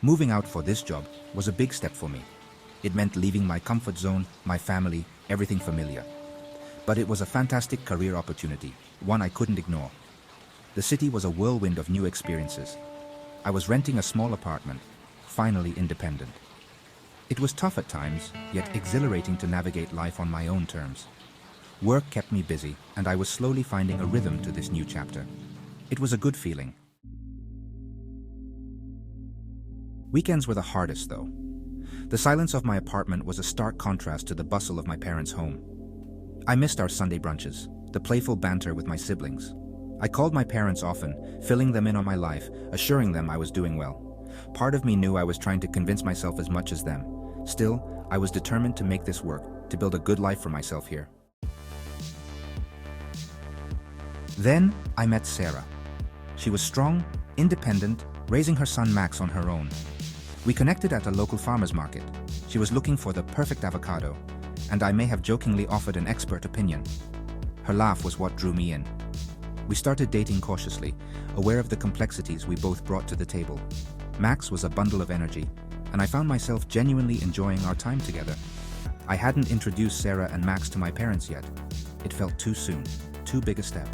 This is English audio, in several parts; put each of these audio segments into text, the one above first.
Moving out for this job was a big step for me. It meant leaving my comfort zone, my family, everything familiar. But it was a fantastic career opportunity, one I couldn't ignore. The city was a whirlwind of new experiences. I was renting a small apartment, finally independent. It was tough at times, yet exhilarating to navigate life on my own terms. Work kept me busy, and I was slowly finding a rhythm to this new chapter. It was a good feeling. Weekends were the hardest, though. The silence of my apartment was a stark contrast to the bustle of my parents' home. I missed our Sunday brunches, the playful banter with my siblings. I called my parents often, filling them in on my life, assuring them I was doing well. Part of me knew I was trying to convince myself as much as them. Still, I was determined to make this work, to build a good life for myself here. Then, I met Sarah. She was strong, independent, raising her son Max on her own. We connected at a local farmer's market. She was looking for the perfect avocado, and I may have jokingly offered an expert opinion. Her laugh was what drew me in. We started dating cautiously, aware of the complexities we both brought to the table. Max was a bundle of energy, and I found myself genuinely enjoying our time together. I hadn't introduced Sarah and Max to my parents yet. It felt too soon, too big a step.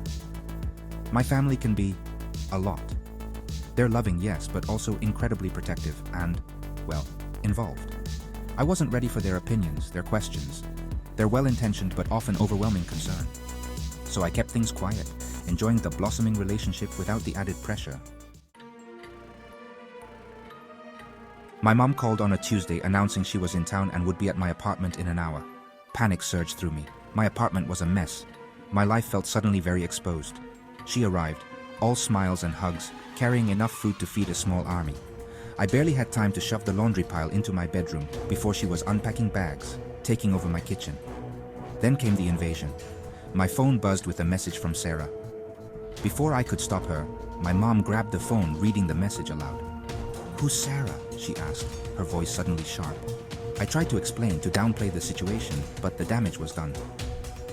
My family can be a lot. They're loving, yes, but also incredibly protective and, well, involved. I wasn't ready for their opinions, their questions, their well-intentioned but often overwhelming concern. So I kept things quiet, enjoying the blossoming relationship without the added pressure. My mom called on a Tuesday announcing she was in town and would be at my apartment in an hour. Panic surged through me. My apartment was a mess. My life felt suddenly very exposed. She arrived, all smiles and hugs, carrying enough food to feed a small army. I barely had time to shove the laundry pile into my bedroom before she was unpacking bags, taking over my kitchen. Then came the invasion. My phone buzzed with a message from Sarah. Before I could stop her, my mom grabbed the phone, reading the message aloud. "Who's Sarah?" she asked, her voice suddenly sharp. I tried to explain, to downplay the situation, but the damage was done.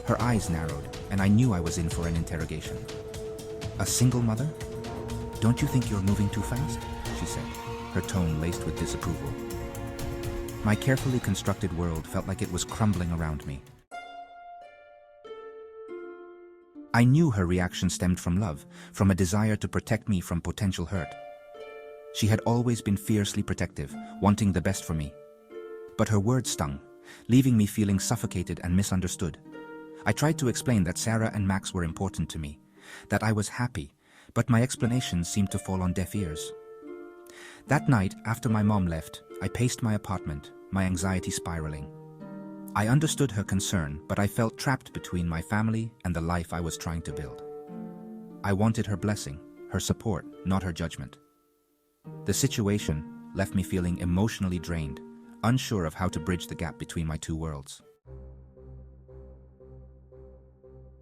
Her eyes narrowed, and I knew I was in for an interrogation. "A single mother? Don't you think you're moving too fast?" she said, her tone laced with disapproval. My carefully constructed world felt like it was crumbling around me. I knew her reaction stemmed from love, from a desire to protect me from potential hurt. She had always been fiercely protective, wanting the best for me. But her words stung, leaving me feeling suffocated and misunderstood. I tried to explain that Sarah and Max were important to me, that I was happy, but my explanations seemed to fall on deaf ears. That night, after my mom left, I paced my apartment, my anxiety spiraling. I understood her concern, but I felt trapped between my family and the life I was trying to build. I wanted her blessing, her support, not her judgment. The situation left me feeling emotionally drained, unsure of how to bridge the gap between my two worlds.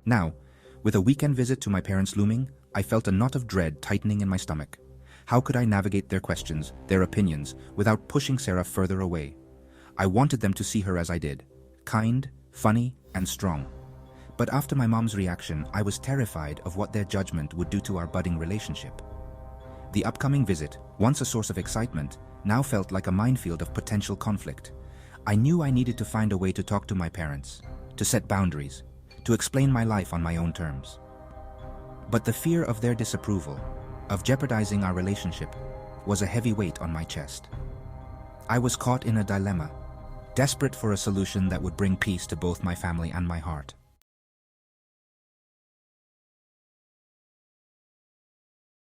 Now, with a weekend visit to my parents looming, I felt a knot of dread tightening in my stomach. How could I navigate their questions, their opinions, without pushing Sarah further away? I wanted them to see her as I did, kind, funny, and strong. But after my mom's reaction, I was terrified of what their judgment would do to our budding relationship. The upcoming visit, once a source of excitement, now felt like a minefield of potential conflict. I knew I needed to find a way to talk to my parents, to set boundaries, to explain my life on my own terms. But the fear of their disapproval, of jeopardizing our relationship, was a heavy weight on my chest. I was caught in a dilemma, desperate for a solution that would bring peace to both my family and my heart.